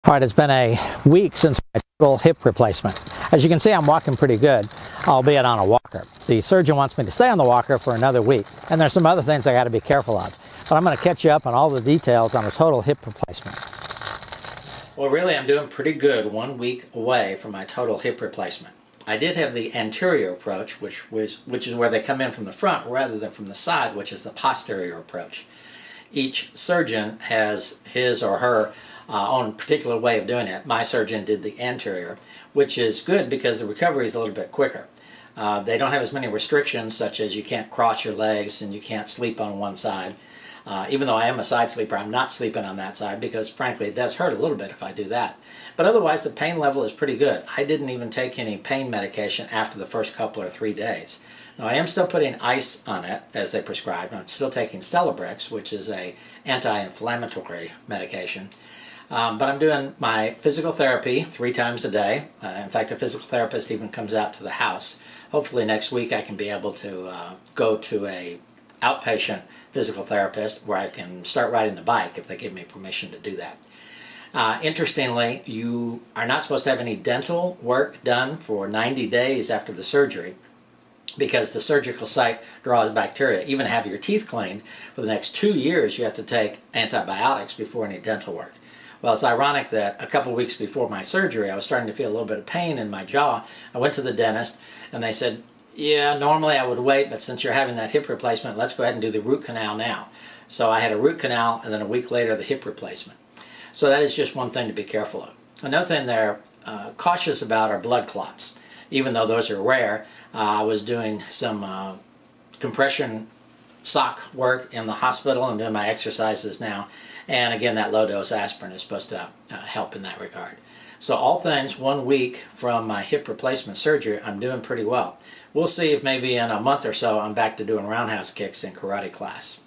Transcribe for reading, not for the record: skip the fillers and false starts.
All right, it's been a week since my total hip replacement. As you can see, I'm walking pretty good, albeit on a walker. The surgeon wants me to stay on the walker for another week, and there's some other things I got to be careful of. But I'm going to catch you up on all the details on a total hip replacement. Well, really, I'm doing pretty good 1 week away from my total hip replacement. I did have the anterior approach, which is where they come in from the front rather than from the side, which is the posterior approach. Each surgeon has his or her own particular way of doing it. My surgeon did the anterior, which is good because the recovery is a little bit quicker. They don't have as many restrictions, such as you can't cross your legs and you can't sleep on one side. Even though I am a side sleeper, I'm not sleeping on that side because, frankly, it does hurt a little bit if I do that. But otherwise, the pain level is pretty good. I didn't even take any pain medication after the first couple or 3 days. Now, I am still putting ice on it, as they prescribed. I'm still taking Celebrex, which is a anti-inflammatory medication. But I'm doing my physical therapy 3 times a day. In fact, a physical therapist even comes out to the house. Hopefully next week I can be able to go to a outpatient physical therapist where I can start riding the bike if they give me permission to do that. Interestingly, you are not supposed to have any dental work done for 90 days after the surgery because the surgical site draws bacteria. Even have your teeth cleaned, for the next 2 years you have to take antibiotics before any dental work. Well, it's ironic that a couple weeks before my surgery, I was starting to feel a little bit of pain in my jaw. I went to the dentist, and they said, yeah, normally I would wait, but since you're having that hip replacement, let's go ahead and do the root canal now. So I had a root canal, and then a week later, the hip replacement. So that is just one thing to be careful of. Another thing they're cautious about are blood clots. Even though those are rare, I was doing some compression sock work in the hospital and doing my exercises now. And again, that low-dose aspirin is supposed to help in that regard. So all things, 1 week from my hip replacement surgery, I'm doing pretty well. We'll see if maybe in a month or so I'm back to doing roundhouse kicks in karate class.